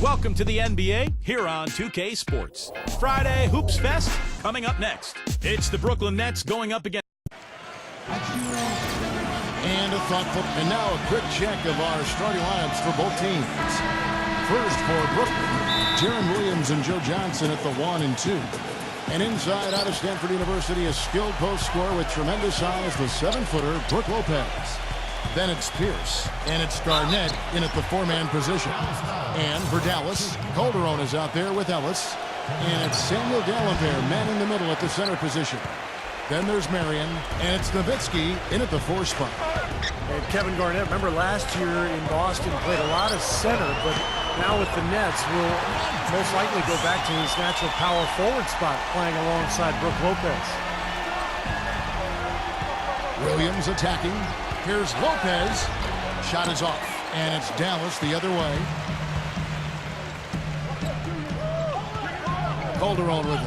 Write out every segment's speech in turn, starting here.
Welcome to the NBA here on 2K Sports. Friday Hoops Fest coming up next. It's the Brooklyn Nets going up against... And a thoughtful, and now a quick check of our starting lineups for both teams. First for Brooklyn, Jaron Williams and Joe Johnson at the 1 and 2. And inside out of Stanford University, a skilled post scorer with tremendous size, the 7-footer, Brook Lopez. Then it's Pierce, and it's Garnett in at the 4-man position. And for Dallas, Calderon is out there with Ellis. And it's Samuel Dalembert manning the middle at the center position. Then there's Marion, and it's Nowitzki in at the 4 spot. And Kevin Garnett, remember last year in Boston, played a lot of center, but now with the Nets, will most likely go back to his natural power forward spot, playing alongside Brook Lopez. Williams attacking. Here's Lopez. Shot is off, and it's Dallas the other way. Calderon with it.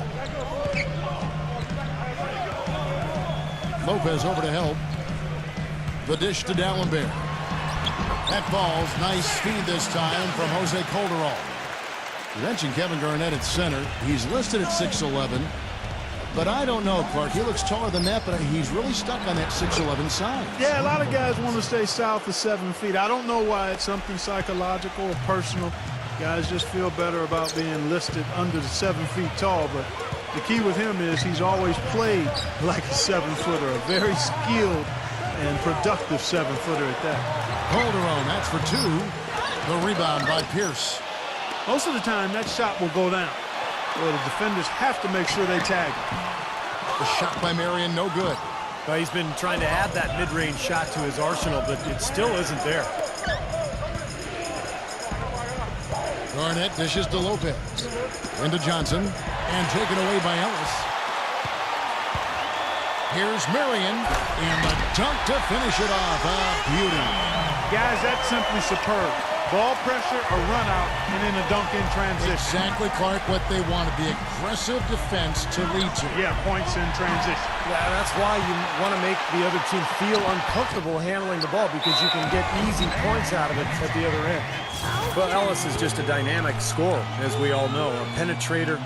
Lopez over to help. The dish to Dalembert. That ball's nice speed this time from Jose Calderon. You mentioned Kevin Garnett at center. He's listed at 6'11", but I don't know, Clark. He looks taller than that, but he's really stuck on that 6'11" size. Yeah, a lot of guys want to stay south of 7 feet. I don't know why. It's something psychological or personal. Guys just feel better about being listed under the 7 feet tall, but the key with him is he's always played like a 7-footer, a very skilled and productive 7-footer at that. Calderon, that's for 2. The rebound by Pierce. Most of the time, that shot will go down. Well, the defenders have to make sure they tag him. The shot by Marion, no good. Well, he's been trying to add that mid-range shot to his arsenal, but it still isn't there. Garnett dishes to Lopez. Into Johnson. And taken away by Ellis. Here's Marion. And the dunk to finish it off. A beauty. Guys, that's simply superb. Ball pressure, a run out, and then a dunk in transition. Exactly, Clark, what they wanted. The aggressive defense to lead to. Yeah, points in transition. Yeah, that's why you want to make the other team feel uncomfortable handling the ball, because you can get easy points out of it at the other end. Well, Ellis is just a dynamic scorer, as we all know. A penetrator,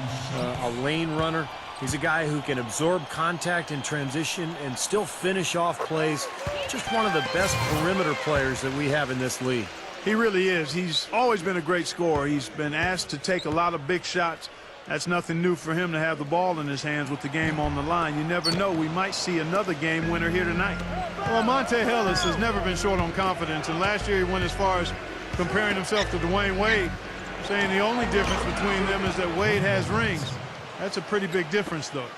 a lane runner. He's a guy who can absorb contact in transition and still finish off plays. Just one of the best perimeter players that we have in this league. He really is. He's always been a great scorer. He's been asked to take a lot of big shots. That's nothing new for him to have the ball in his hands with the game on the line. You never know. We might see another game winner here tonight. Well, Monte Ellis has never been short on confidence, and last year he went as far as comparing himself to Dwayne Wade, saying the only difference between them is that Wade has rings. That's a pretty big difference, though.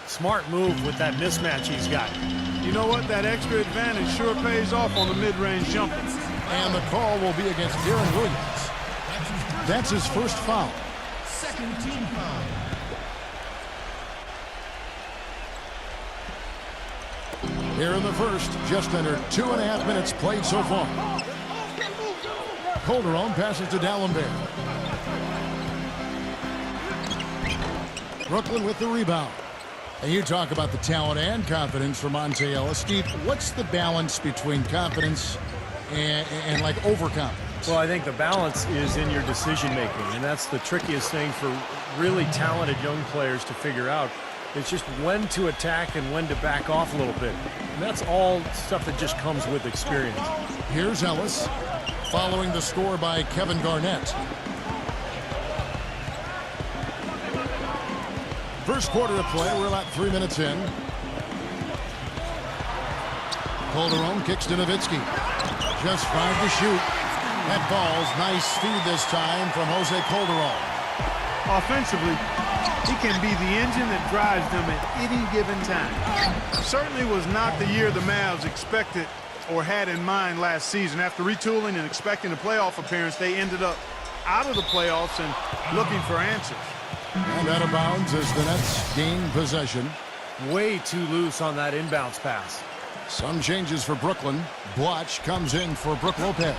Smart move with that mismatch he's got. You know what? That extra advantage sure pays off on the mid-range jumper. And the call will be against Jaron Williams. That's his first foul. Second team foul. Here in the first, just under 2.5 minutes played so far. Calderon passes to Dalembert. Brooklyn with the rebound. And you talk about the talent and confidence for Monte Ellis. Steve, what's the balance between confidence and like overconfidence? Well, I think the balance is in your decision making, and that's the trickiest thing for really talented young players to figure out. It's just when to attack and when to back off a little bit. And that's all stuff that just comes with experience. Here's Ellis, following the score by Kevin Garnett. First quarter of play, we're about 3 minutes in. Calderon kicks to Nowitzki. Just 5 to shoot. That ball's nice speed this time from Jose Calderon. Offensively, he can be the engine that drives them at any given time. Certainly was not the year the Mavs expected or had in mind last season. After retooling and expecting a playoff appearance, they ended up out of the playoffs and looking for answers. And out of bounds as the Nets gain possession. Way too loose on that inbounds pass. Some changes for Brooklyn. Blotch comes in for Brook Lopez.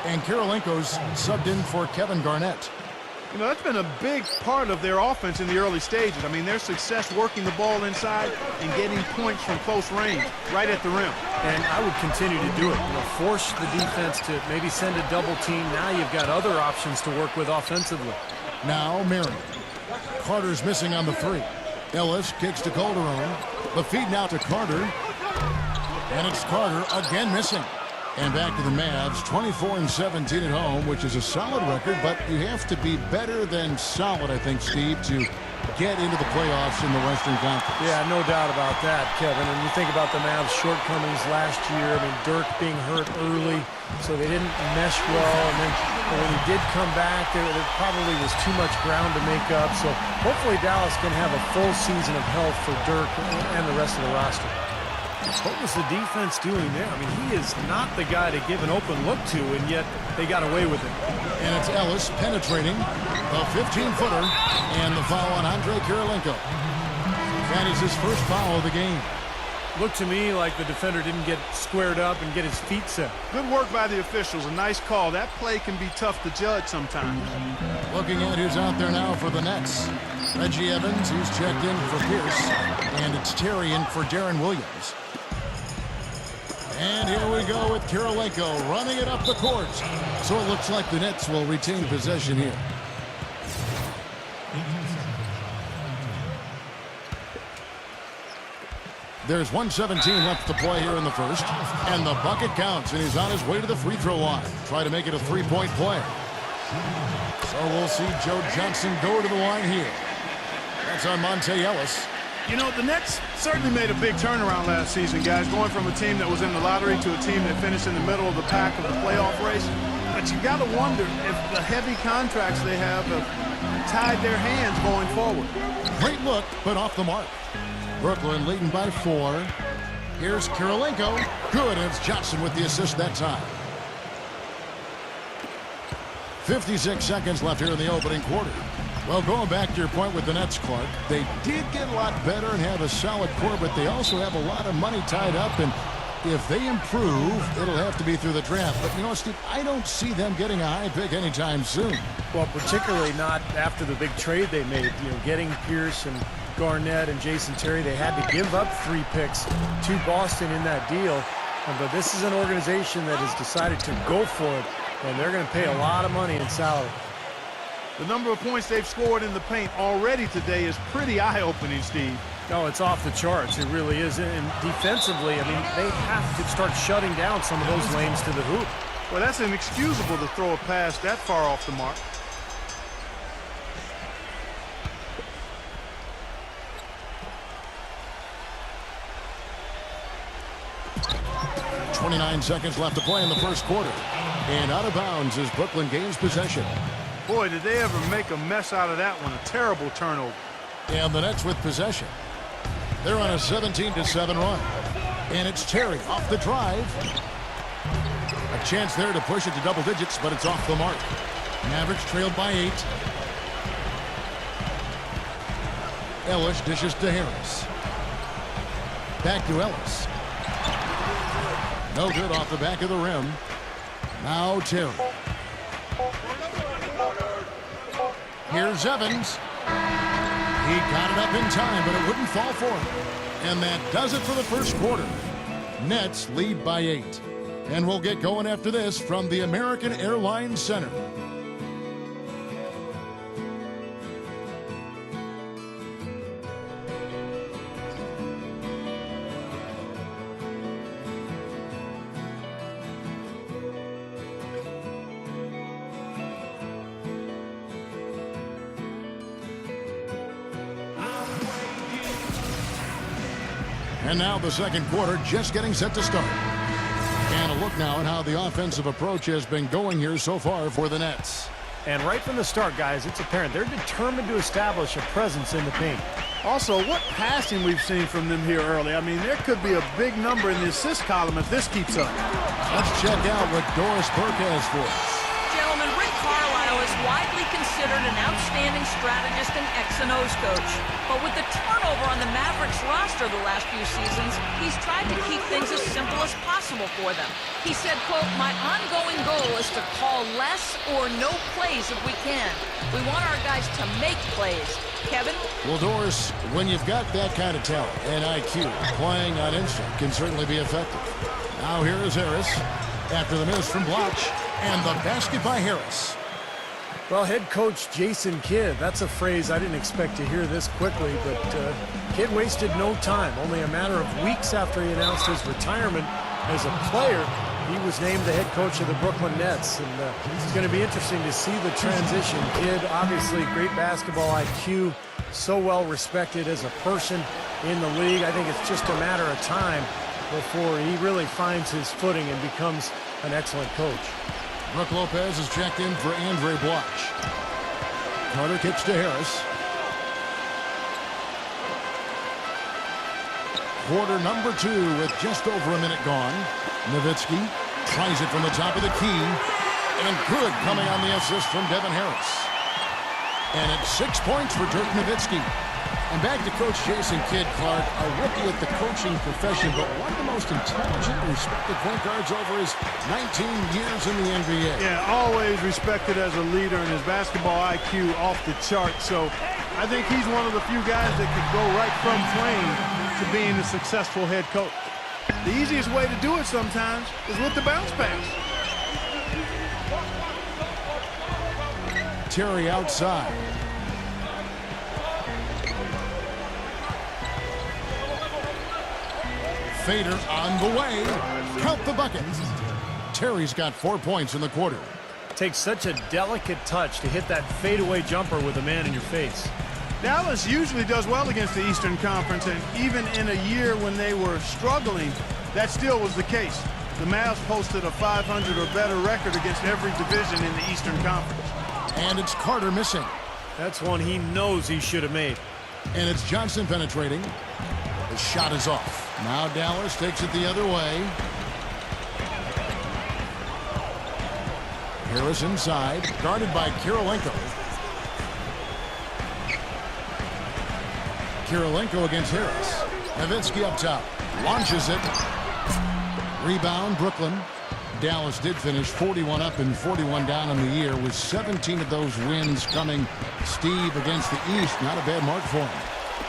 And Karolinko's subbed in for Kevin Garnett. You know, that's been a big part of their offense in the early stages. I mean, their success working the ball inside and getting points from close range right at the rim. And I would continue to do it. You know, force the defense to maybe send a double team. Now you've got other options to work with offensively. Now Marion. Carter's missing on the three. Ellis kicks to Calderon. The feed now to Carter. And it's Carter again missing. And back to the Mavs, 24-17 at home, which is a solid record, but you have to be better than solid, I think, Steve, to get into the playoffs in the Western Conference. Yeah, no doubt about that, Kevin. And you think about the Mavs' shortcomings last year. I mean, Dirk being hurt early, so they didn't mesh well. And then when he did come back, there probably was too much ground to make up. So hopefully Dallas can have a full season of health for Dirk and the rest of the roster. What was the defense doing there? I mean, he is not the guy to give an open look to, and yet they got away with it. And it's Ellis penetrating the 15-footer, and the foul on Andre Kirilenko. That is his first foul of the game. Looked to me like the defender didn't get squared up and get his feet set. Good work by the officials. A nice call. That play can be tough to judge sometimes. Looking at who's out there now for the Nets. Reggie Evans, who's checked in for Pierce, and it's Terry in for Darren Williams. And here we go with Kirilenko running it up the court. So it looks like the Nets will retain possession here. There's 1:17 left to play here in the first. And the bucket counts, and he's on his way to the free throw line. Try to make it a three-point play. So we'll see Joe Johnson go to the line here. That's on Monte Ellis. You know, the Nets certainly made a big turnaround last season, guys, going from a team that was in the lottery to a team that finished in the middle of the pack of the playoff race. But you got to wonder if the heavy contracts they have tied their hands going forward. Great look, but off the mark. Brooklyn leading by 4. Here's Kirilenko. Good, and it's Johnson with the assist that time. 56 seconds left here in the opening quarter. Well, going back to your point with the Nets, Clark, they did get a lot better and have a solid core, but they also have a lot of money tied up, and if they improve, it'll have to be through the draft. But, you know, Steve, I don't see them getting a high pick anytime soon. Well, particularly not after the big trade they made. You know, getting Pierce and Garnett and Jason Terry, they had to give up 3 picks to Boston in that deal. But this is an organization that has decided to go for it, and they're going to pay a lot of money in salary. The number of points they've scored in the paint already today is pretty eye-opening, Steve. No, it's off the charts. It really is. And defensively, I mean, they have to start shutting down some of those lanes to the hoop. Well, that's inexcusable to throw a pass that far off the mark. .29 seconds left to play in the first quarter. And out of bounds as Brooklyn gains possession. Boy, did they ever make a mess out of that one. A terrible turnover. And the Nets with possession. They're on a 17-7 run. And it's Terry off the drive. A chance there to push it to double digits, but it's off the mark. Mavericks trailed by 8. Ellis dishes to Harris. Back to Ellis. No good off the back of the rim. Now Terry. Here's Evans. He got it up in time, but it wouldn't fall for him. And that does it for the first quarter. Nets lead by 8. And we'll get going after this from the American Airlines Center. And now the second quarter just getting set to start. And a look now at how the offensive approach has been going here so far for the Nets. And right from the start, guys, it's apparent they're determined to establish a presence in the paint. Also, what passing we've seen from them here early. I mean, there could be a big number in the assist column if this keeps up. Let's check out what Doris Burke has for us. Gentlemen, Rick Carlisle is widely considered considered an outstanding strategist and X and O's coach. But with the turnover on the Mavericks roster the last few seasons, he's tried to keep things as simple as possible for them. He said, quote, "My ongoing goal is to call less or no plays if we can. We want our guys to make plays." Kevin? Well, Doris, when you've got that kind of talent and IQ, playing on instinct can certainly be effective. Now here is Harris after the miss from Bloch, and the basket by Harris. Well, head coach Jason Kidd, that's a phrase I didn't expect to hear this quickly, but Kidd wasted no time. Only a matter of weeks after he announced his retirement as a player, he was named the head coach of the Brooklyn Nets, and it's going to be interesting to see the transition. Kidd, obviously great basketball IQ, so well respected as a person in the league. I think it's just a matter of time before he really finds his footing and becomes an excellent coach. Brook Lopez is checked in for Andre Bloch. Carter kicks to Harris. Quarter number 2 with just over a minute gone. Nowitzki tries it from the top of the key. And good coming on the assist from Devin Harris. And it's 6 points for Dirk Nowitzki. And back to Coach Jason Kidd, Clark, a rookie at the coaching profession, but one of the most intelligent and respected point guards over his 19 years in the NBA. Yeah, always respected as a leader, and his basketball IQ off the chart. So I think he's one of the few guys that could go right from playing to being a successful head coach. The easiest way to do it sometimes is with the bounce pass. Terry outside. Fader on the way. Count the bucket. Terry's got 4 points in the quarter. Takes such a delicate touch to hit that fadeaway jumper with a man in your face. Dallas usually does well against the Eastern Conference, and even in a year when they were struggling, that still was the case. The Mavs posted a 500 or better record against every division in the Eastern Conference. And it's Carter missing. That's one he knows he should have made. And it's Johnson penetrating. The shot is off. Now Dallas takes it the other way. Harris inside, guarded by Kirilenko. Kirilenko against Harris. Nowitzki up top. Launches it. Rebound, Brooklyn. Dallas did finish 41 up and 41 down on the year, with 17 of those wins coming, Steve, against the East. Not a bad mark for him.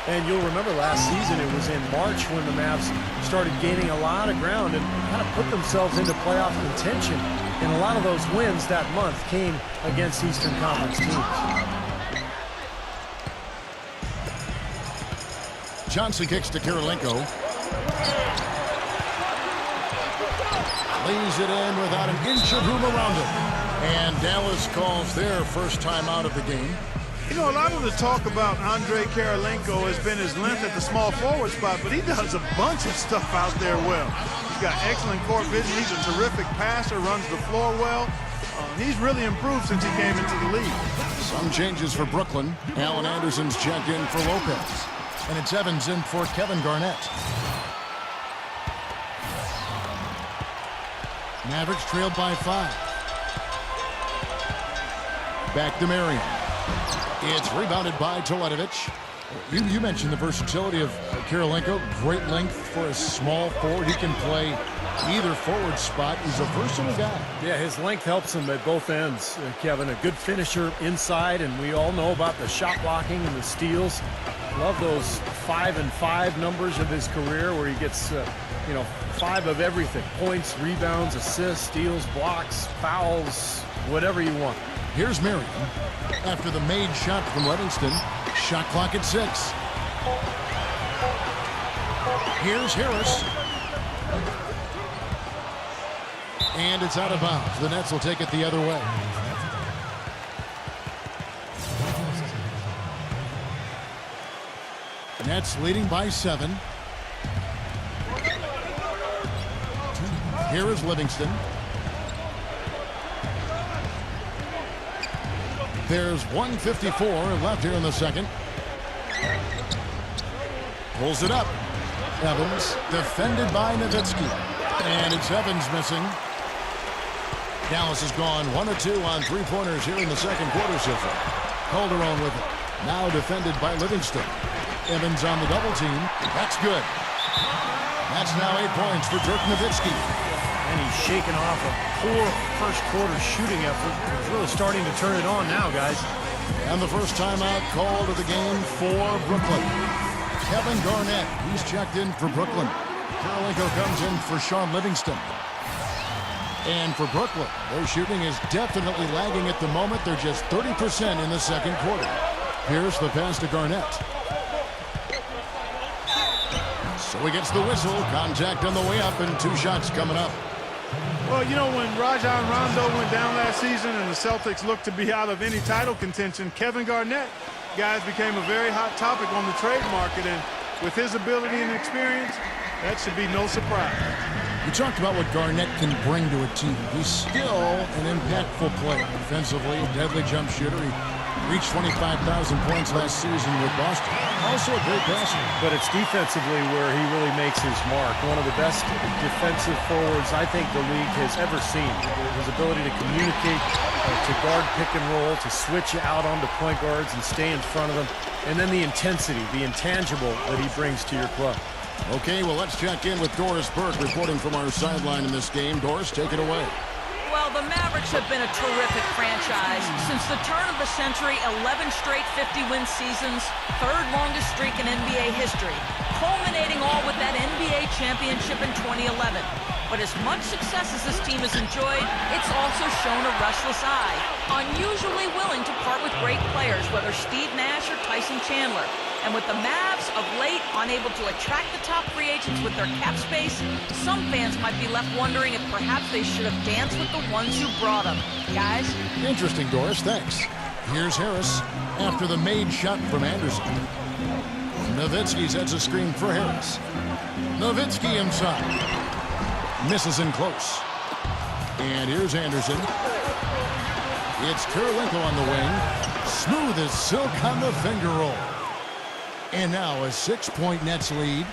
And you'll remember last season it was in March when the Mavs started gaining a lot of ground and kind of put themselves into playoff contention. And a lot of those wins that month came against Eastern Conference teams. Johnson kicks to Kirilenko. Lays it in without an inch of room around him. And Dallas calls their first time out of the game. You know, a lot of the talk about Andre Kirilenko has been his length at the small forward spot, but he does a bunch of stuff out there well. He's got excellent court vision. He's a terrific passer, runs the floor well. He's really improved since he came into the league. Some changes for Brooklyn. Allen Anderson's checked in for Lopez. And it's Evans in for Kevin Garnett. Mavericks trailed by 5. Back to Marion. It's rebounded by Toledovich. You mentioned the versatility of Kirilenko. Great length for a small forward. He can play either forward spot. He's a versatile guy. Yeah, his length helps him at both ends, Kevin. A good finisher inside, and we all know about the shot blocking and the steals. Love those 5 and 5 numbers of his career where he gets, 5 of everything. Points, rebounds, assists, steals, blocks, fouls, whatever you want. Here's Marion. After the made shot from Livingston, shot clock at 6. Here's Harris. And it's out of bounds. The Nets will take it the other way. Nets leading by 7. Here is Livingston. There's 1:54 left here in the second. Pulls it up. Evans defended by Nowitzki. And it's Evans missing. Dallas has gone 1 of 2 on 3-pointers here in the second quarter so far. Calderon with it. Now defended by Livingston. Evans on the double team. That's good. That's now 8 points for Dirk Nowitzki. And he's shaking off a poor first quarter shooting effort. He's really starting to turn it on now, guys. And the first timeout called of the game for Brooklyn. Kevin Garnett, he's checked in for Brooklyn. Karolinko comes in for Sean Livingston. And for Brooklyn, their shooting is definitely lagging at the moment. They're just 30% in the second quarter. Here's the pass to Garnett. So he gets the whistle. Contact on the way up and 2 shots coming up. Well, you know, when Rajon Rondo went down last season and the Celtics looked to be out of any title contention, Kevin Garnett, guys, became a very hot topic on the trade market. And with his ability and experience, that should be no surprise. You talked about what Garnett can bring to a team. He's still an impactful player. Defensively, deadly jump shooter. He reached 25,000 points last season with Boston. Also a great passer. But it's defensively where he really makes his mark. One of the best defensive forwards I think the league has ever seen. His ability to communicate, to guard pick and roll, to switch out onto point guards and stay in front of them. And then the intensity, the intangible that he brings to your club. Okay, well, let's check in with Doris Burke reporting from our sideline in this game. Doris, take it away. Well, the Mavericks have been a terrific franchise. Since the turn of the century, 11 straight 50-win seasons, 3rd longest streak in NBA history, culminating all with that NBA championship in 2011. But as much success as this team has enjoyed, it's also shown a restless eye, unusually willing to part with great players, whether Steve Nash or Tyson Chandler. And with the Mavs of late unable to attract the top free agents with their cap space, some fans might be left wondering if perhaps they should have danced with the ones who brought them. Guys? Interesting, Doris. Thanks. Here's Harris after the made shot from Anderson. Nowitzki sets a screen for Harris. Nowitzki inside. Misses in close. And here's Anderson. It's Karolinko on the wing. Smooth as silk on the finger roll. And now a 6-point Nets lead.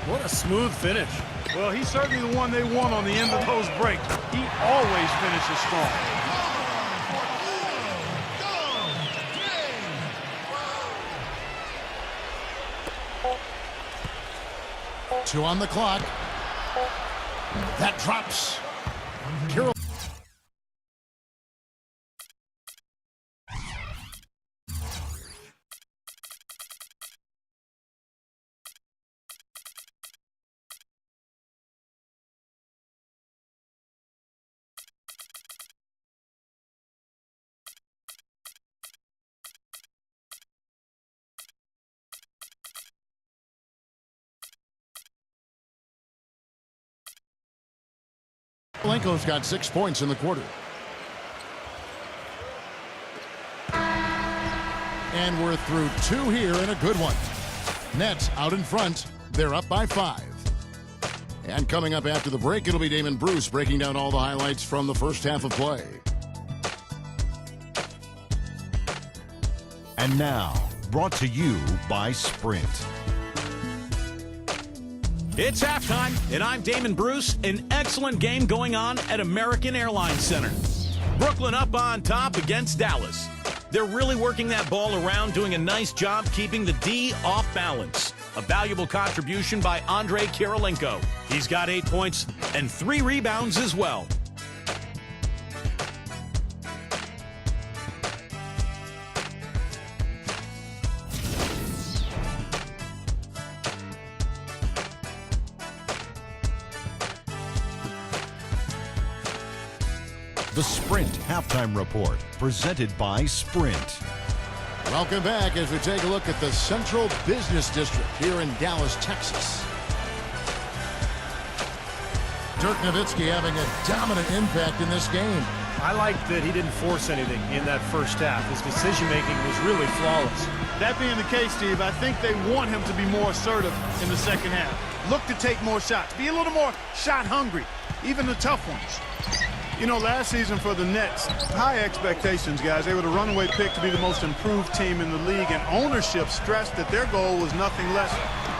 What a smooth finish. Well, he's certainly the one they want on the end of those breaks. He always finishes strong. Two on the clock. That drops. Carroll. Karolinko's got 6 points in the quarter. And we're through 2 here and a good one. Nets out in front. They're up by 5. And coming up after the break, it'll be Damon Bruce breaking down all the highlights from the first half of play. And now, brought to you by Sprint. It's halftime, and I'm Damon Bruce. An excellent game going on at American Airlines Center. Brooklyn up on top against Dallas. They're really working that ball around, doing a nice job keeping the D off balance. A valuable contribution by Andre Karolinko. He's got 8 points and 3 rebounds as well. The Sprint Halftime Report, presented by Sprint. Welcome back as we take a look at the Central Business District here in Dallas, Texas. Dirk Nowitzki having a dominant impact in this game. I like that he didn't force anything in that first half. His decision-making was really flawless. That being the case, Steve, I think they want him to be more assertive in the second half. Look to take more shots. Be a little more shot hungry, even the tough ones. You know, last season for the Nets, high expectations, guys. They were the runaway pick to be the most improved team in the league, and ownership stressed that their goal was nothing less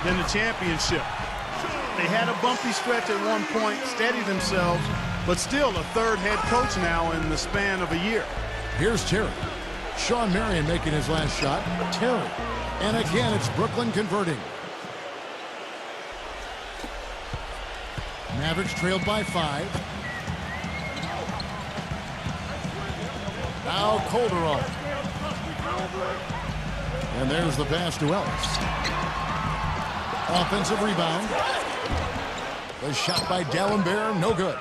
than the championship. They had a bumpy stretch at one point, steadied themselves, but still a third head coach now in the span of a year. Here's Terry. Sean Marion making his last shot. Terry. And again, it's Brooklyn converting. Mavericks trailed by 5. Now Calderon. And there's the pass to Ellis. Offensive rebound. The shot by D'Alembert, no good.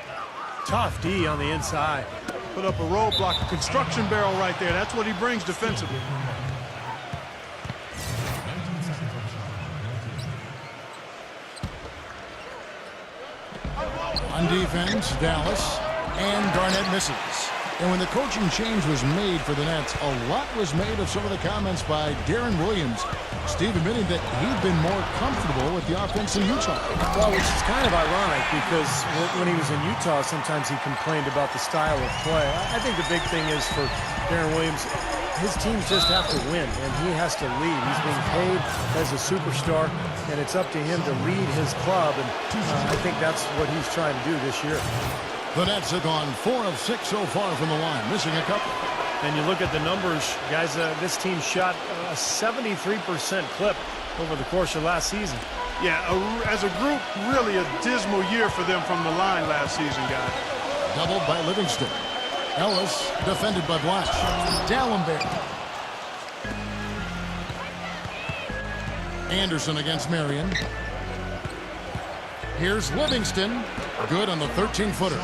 Tough D on the inside. Put up a roadblock, a construction barrel right there. That's what he brings defensively. On defense, Dallas. And Garnett misses. And when the coaching change was made for the Nets, a lot was made of some of the comments by Darren Williams. Steve admitting that he'd been more comfortable with the offense in Utah. Well, which is kind of ironic because when he was in Utah, sometimes he complained about the style of play. I think the big thing is for Darren Williams, his teams just have to win, and he has to lead. He's being paid as a superstar, and it's up to him to lead his club, and I think that's what he's trying to do this year. The Nets have gone 4 of 6 so far from the line, missing a couple. And you look at the numbers, guys, this team shot a 73% clip over the course of last season. Yeah, as a group, really a dismal year for them from the line last season, guys. Doubled by Livingston. Ellis defended by Blash. D'Alembert. Anderson against Marion. Here's Livingston. Good on the 13-footer.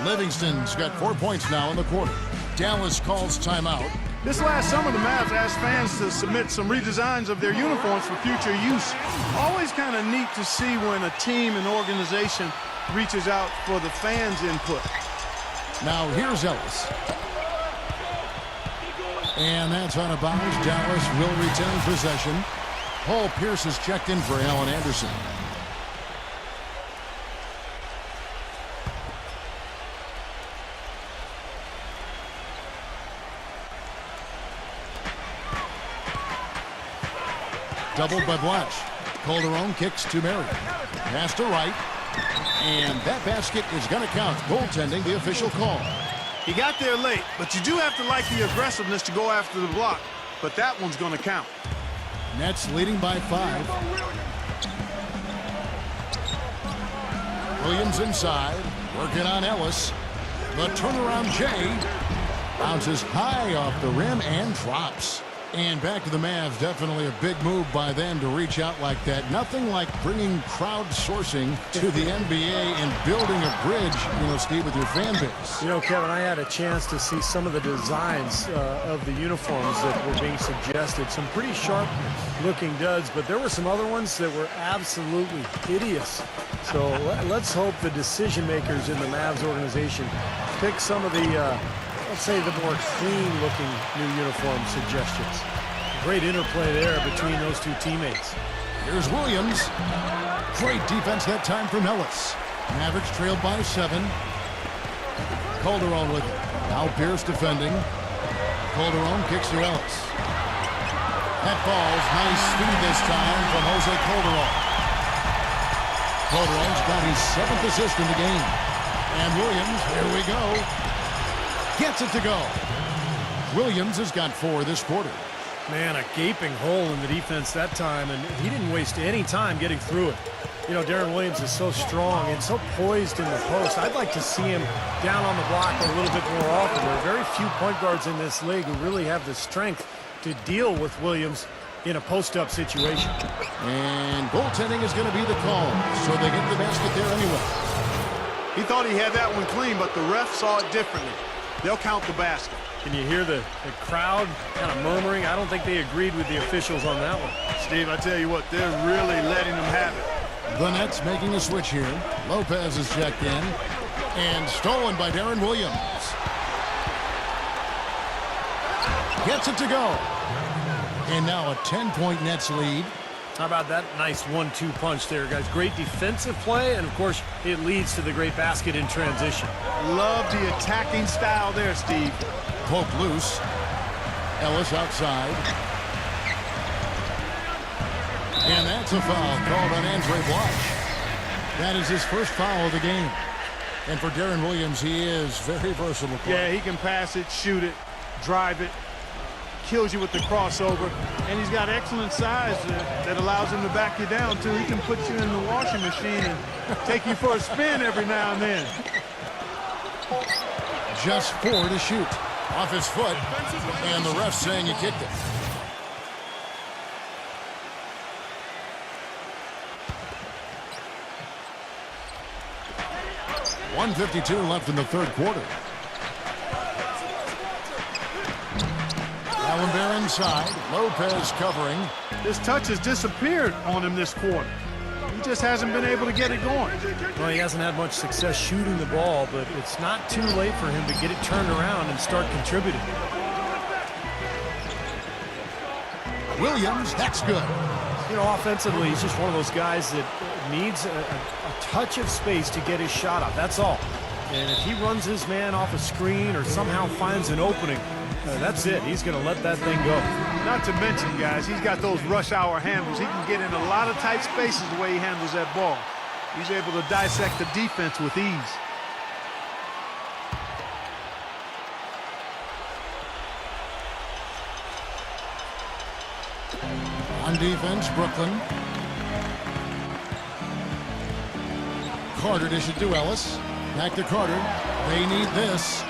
Livingston's got 4 points now in the quarter. Dallas calls timeout. This last summer, the Mavs asked fans to submit some redesigns of their uniforms for future use. Always kind of neat to see when a team and organization reaches out for the fans' input. Now here's Ellis. And that's out of bounds. Dallas will retain possession. Paul Pierce is checked in for Alan Anderson. Doubled by Blash. Calderon kicks to Marion. Pass to right. And that basket is going to count. Goaltending, the official call. He got there late, but you do have to like the aggressiveness to go after the block. But that one's going to count. Nets leading by 5. Williams inside. Working on Ellis. The turnaround Jay. Bounces high off the rim and drops. And back to the Mavs, definitely a big move by them to reach out like that. Nothing like bringing crowdsourcing to the NBA and building a bridge, Steve, with your fan base. Kevin, I had a chance to see some of the designs of the uniforms that were being suggested. Some pretty sharp-looking duds, but there were some other ones that were absolutely hideous. So let's hope the decision-makers in the Mavs organization pick some of the let's say the more clean-looking new uniform suggestions. Great interplay there between those two teammates. Here's Williams. Great defense that time from Ellis. Mavericks trailed by 7. Calderon with it. Now Pierce defending. Calderon kicks to Ellis. That falls. Nice speed this time from Jose Calderon. Calderon's got his 7th assist in the game. And Williams, here we go. Gets it to go. Williams has got 4 this quarter. Man, a gaping hole in the defense that time, and he didn't waste any time getting through it. Darren Williams is so strong and so poised in the post. I'd like to see him down on the block a little bit more often. There are very few point guards in this league who really have the strength to deal with Williams in a post-up situation. And goaltending is going to be the call, so they get the basket there anyway. He thought he had that one clean, but the ref saw it differently. They'll count the basket. Can you hear the crowd kind of murmuring? I don't think they agreed with the officials on that one. Steve, I tell you what, they're really letting them have it. The Nets making a switch here. Lopez is checked in. And stolen by Darren Williams. Gets it to go. And now a 10-point Nets lead. How about that nice 1-2 punch there, guys? Great defensive play, and, of course, it leads to the great basket in transition. Love the attacking style there, Steve. Poke loose. Ellis outside. And that's a foul called on Andre Blash. That is his first foul of the game. And for Darren Williams, he is very versatile. Yeah, he can pass it, shoot it, drive it. kills you with the crossover, and he's got excellent size that allows him to back you down, too. He can put you in the washing machine and take you for a spin every now and then. Just 4 to shoot. Off his foot, and the ref saying he kicked it. .152 left in the third quarter. Allen Bear inside. Lopez covering. His touch has disappeared on him this quarter. He just hasn't been able to get it going. Well, he hasn't had much success shooting the ball, but it's not too late for him to get it turned around and start contributing. Williams, that's good. You know, offensively, he's just one of those guys that needs a touch of space to get his shot up. That's all. And if he runs his man off a screen or somehow finds an opening, that's it. He's going to let that thing go. Not to mention, guys, he's got those rush hour handles. He can get in a lot of tight spaces the way he handles that ball. He's able to dissect the defense with ease. On defense, Brooklyn. Carter dishes to Ellis. Back to Carter. They need this.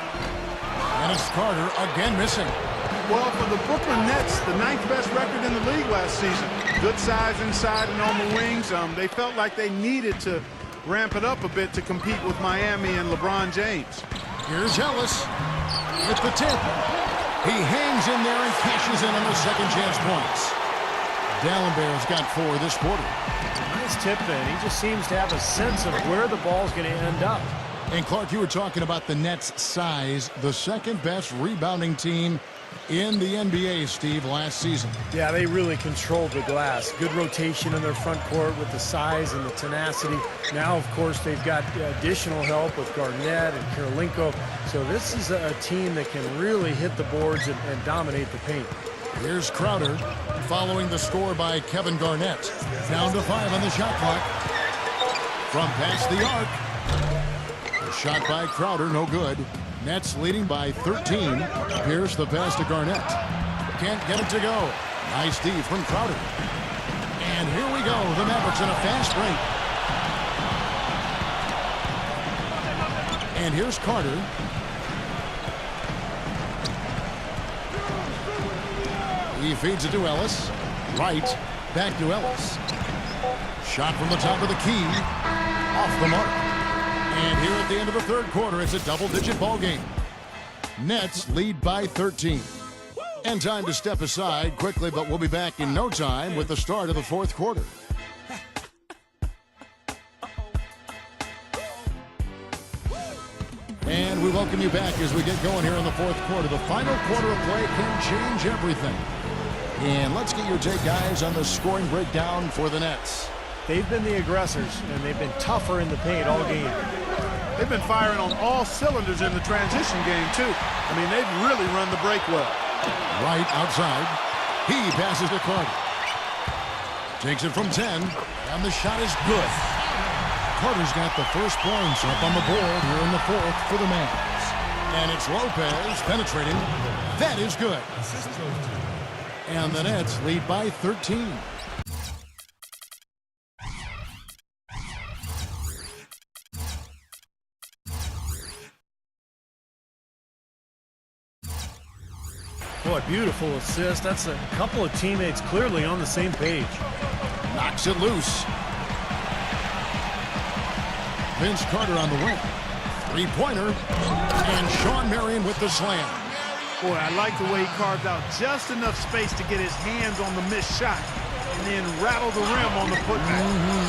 And it's Carter again missing. Well, for the Brooklyn Nets, the 9th best record in the league last season. Good size inside and on the wings. They felt like they needed to ramp it up a bit to compete with Miami and LeBron James. Here's Ellis with the tip. He hangs in there and cashes in on those second chance points. Dallenberg's got 4 this quarter. Nice tip in. He just seems to have a sense of where the ball's going to end up. And Clark, you were talking about the Nets' size, the second best rebounding team in the NBA, Steve, last season. Yeah, they really controlled the glass. Good rotation in their front court with the size and the tenacity. Now, of course, they've got additional help with Garnett and Kirilenko. So this is a team that can really hit the boards and dominate the paint. Here's Crowder following the score by Kevin Garnett. Down to 5 on the shot clock. From past the arc. The shot by Crowder, no good. Nets leading by 13. Pierce the pass to Garnett. Can't get it to go. Nice D from Crowder. And here we go. The Mavericks in a fast break. And here's Carter. He feeds it to Ellis. Right. Back to Ellis. Shot from the top of the key. Off the mark. And here at the end of the third quarter, it's a double-digit ball game. Nets lead by 13. And time to step aside quickly, but we'll be back in no time with the start of the fourth quarter. And we welcome you back as we get going here in the fourth quarter. The final quarter of play can change everything. And let's get your take, guys, on the scoring breakdown for the Nets. They've been the aggressors, and they've been tougher in the paint all game. They've been firing on all cylinders in the transition game, too. I mean, they've really run the break well. Right outside. He passes to Carter. Takes it from 10, and the shot is good. Carter's got the first points up on the board here in the fourth for the Mavs. And it's Lopez penetrating. That is good. And the Nets lead by 13. Boy, beautiful assist. That's a couple of teammates clearly on the same page. Knocks it loose. Vince Carter on the wing. Three-pointer. And Sean Marion with the slam. Boy, I like the way he carved out just enough space to get his hands on the missed shot and then rattle the rim on the putback.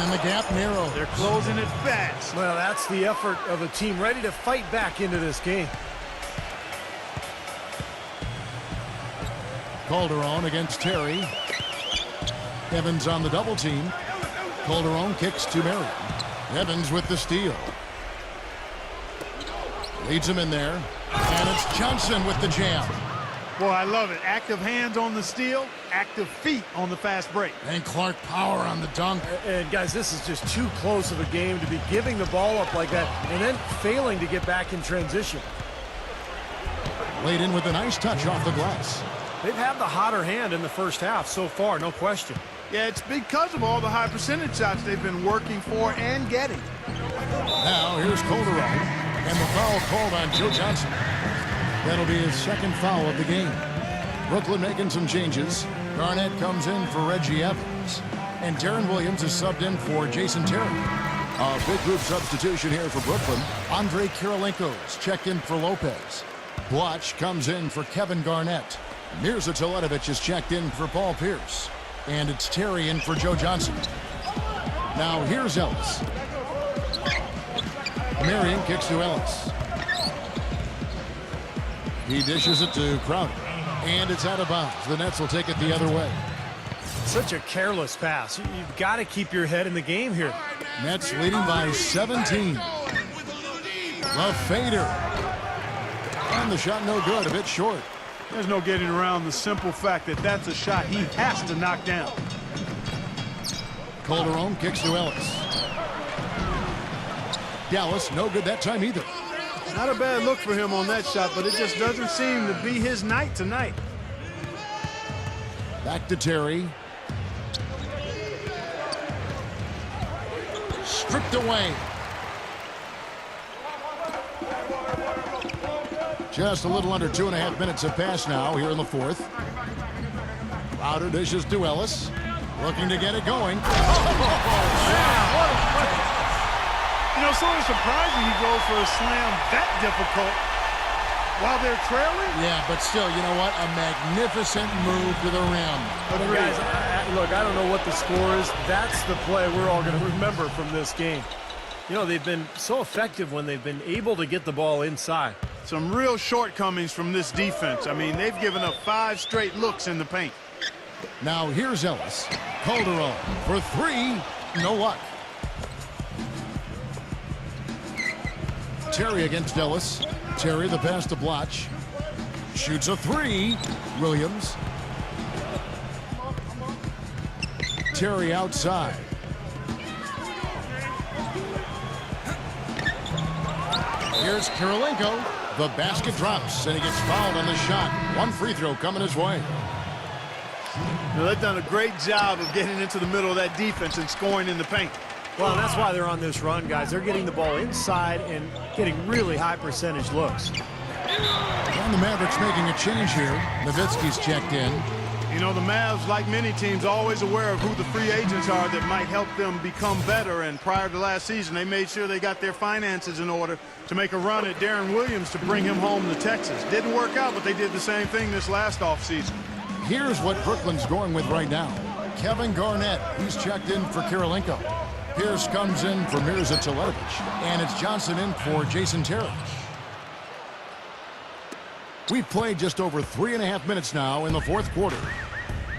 And the gap narrow. They're closing it fast. Well, that's the effort of a team ready to fight back into this game. Calderon against Terry. Evans on the double team. Calderon kicks to Marion. Evans with the steal. Leads him in there. And it's Johnson with the jam. Boy, I love it. Active hands on the steal, active feet on the fast break. And Clark Power on the dunk. And guys, this is just too close of a game to be giving the ball up like that and then failing to get back in transition. Laid in with a nice touch off the glass. They've had the hotter hand in the first half so far, no question. Yeah, it's because of all the high percentage shots they've been working for and getting. Now here's Calderon, and the foul called on Joe Johnson. That'll be his second foul of the game. Brooklyn making some changes. Garnett comes in for Reggie Evans, and Darren Williams is subbed in for Jason Terry. A big group substitution here for Brooklyn. Andre Kirilenko's checked in for Lopez. Blotch comes in for Kevin Garnett. Mirza Teletovic is checked in for Paul Pierce. And it's Terry in for Joe Johnson. Now here's Ellis. Marion kicks to Ellis. He dishes it to Crowder. And it's out of bounds. The Nets will take it the other way. Such a careless pass. You've got to keep your head in the game here. Nets leading by 17. The fader. And the shot no good, a bit short. There's no getting around the simple fact that that's a shot he has to knock down. Calderon kicks to Ellis. Dallas, no good that time either. Not a bad look for him on that shot, but it just doesn't seem to be his night tonight. Back to Terry. Stripped away. Just a little under 2.5 minutes have passed now here in the fourth. Crowder dishes to Ellis. Looking to get it going. You know, sort of surprising he goes for a slam that difficult while they're trailing. Yeah, but still, you know what? A magnificent move to the rim. But guys, look, I don't know what the score is. That's the play we're all going to remember from this game. You know, they've been so effective when they've been able to get the ball inside. Some real shortcomings from this defense. I mean, they've given up 5 straight looks in the paint. Now here's Ellis. Calderon for 3. No luck. Terry against Ellis. Terry the pass to Blotch. Shoots a 3. Williams. Terry outside. Here's Kirilenko. The basket drops, and he gets fouled on the shot. One free throw coming his way. Now, they've done a great job of getting into the middle of that defense and scoring in the paint. Well, that's why they're on this run, guys. They're getting the ball inside and getting really high percentage looks. And the Mavericks making a change here. Nowitzki's checked in. You know, the Mavs, like many teams, always aware of who the free agents are that might help them become better. And prior to last season, they made sure they got their finances in order to make a run at Darren Williams to bring him home to Texas. Didn't work out, but they did the same thing this last offseason. Here's what Brooklyn's going with right now. Kevin Garnett, he's checked in for Kirilenko. Pierce comes in for Mirza Teletovic. And it's Johnson in for Jason Terry. We've played just over 3.5 minutes now in the fourth quarter.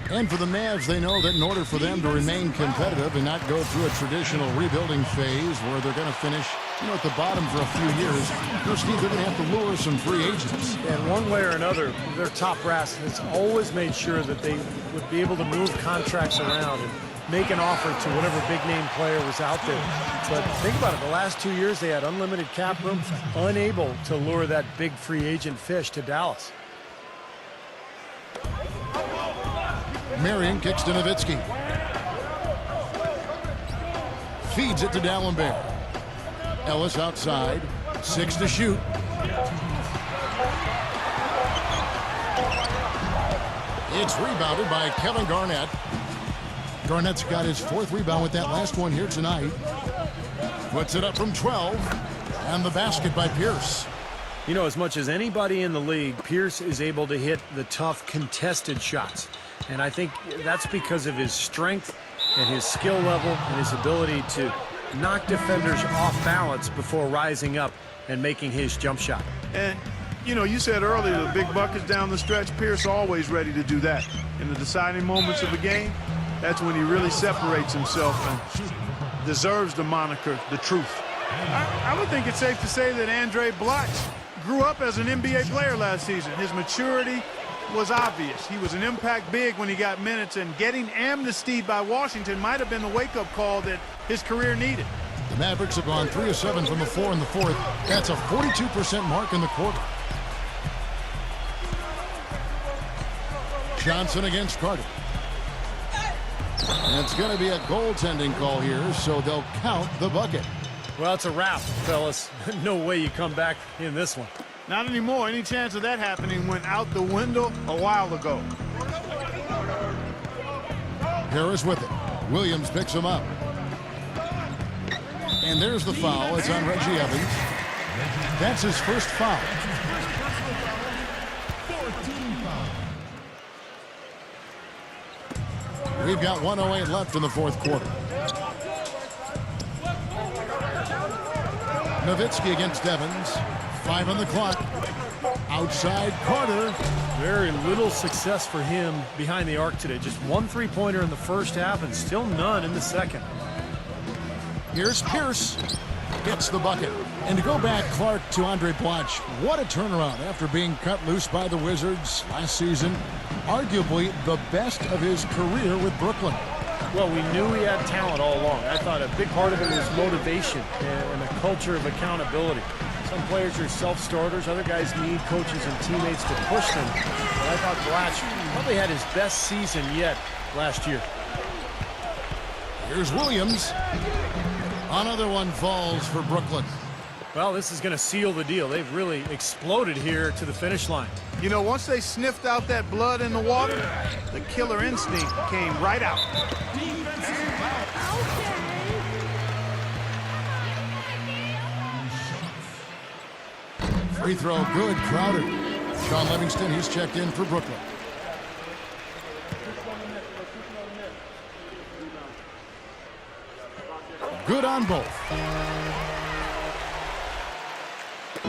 And for the Mavs, they know that in order for them to remain competitive and not go through a traditional rebuilding phase where they're going to finish, at the bottom for a few years, Steve, they're going to have to lure some free agents. And one way or another, their top brass has always made sure that they would be able to move contracts around and make an offer to whatever big-name player was out there. But think about it. The last 2 years, they had unlimited cap room, unable to lure that big free agent fish to Dallas. Marion kicks to Nowitzki. Feeds it to D'Alembert. Ellis outside. 6 to shoot. It's rebounded by Kevin Garnett. Garnett's got his 4th rebound with that last one here tonight. Puts it up from 12. And the basket by Pierce. You know, as much as anybody in the league, Pierce is able to hit the tough contested shots. And I think that's because of his strength and his skill level and his ability to knock defenders off balance before rising up and making his jump shot. And, you said earlier the big buckets down the stretch. Pierce always ready to do that. In the deciding moments of a game, that's when he really separates himself and deserves the moniker, the truth. I would think it's safe to say that Andre Blotch grew up as an NBA player last season. His maturity was obvious. He was an impact big when he got minutes, and getting amnestied by Washington might have been the wake-up call that his career needed. The Mavericks have gone 3 of 7 from the floor in the fourth. That's a 42% mark in the quarter. Johnson against Carter. And it's going to be a goaltending call here, so they'll count the bucket. Well, it's a wrap, fellas. No way you come back in this one. Not anymore. Any chance of that happening went out the window a while ago. Harris with it. Williams picks him up. And there's the foul. It's on Reggie Evans. That's his first foul. 14 foul. We've got 1:08 left in the fourth quarter. Nowitzki against Evans. 5 on the clock. Outside Carter. Very little success for him behind the arc today. Just 1 3-pointer in the first half and still none in the second. Here's Pierce. Gets the bucket. And to go back, Clark, to Andre Blanche. What a turnaround after being cut loose by the Wizards last season. Arguably the best of his career with Brooklyn. Well, we knew he had talent all along. I thought a big part of it was motivation and a culture of accountability. Some players are self-starters. Other guys need coaches and teammates to push them. But I thought Blatch probably had his best season yet last year. Here's Williams. Another one falls for Brooklyn. Well, this is going to seal the deal. They've really exploded here to the finish line. You know, once they sniffed out that blood in the water, the killer instinct came right out. Free throw good. Crowder. Sean Livingston, he's checked in for Brooklyn. Good on both.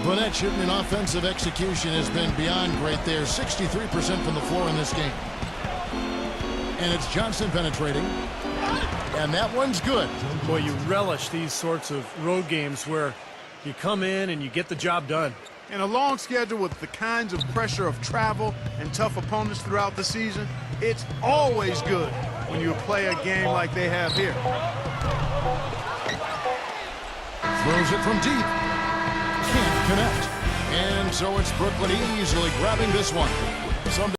Burnett shooting in offensive execution has been beyond great there. 63% from the floor in this game. And it's Johnson penetrating. And that one's good. Boy, you relish these sorts of road games where you come in and you get the job done. In a long schedule with the kinds of pressure of travel and tough opponents throughout the season, it's always good when you play a game like they have here. Throws it from deep. Can't connect. And so it's Brooklyn easily grabbing this one.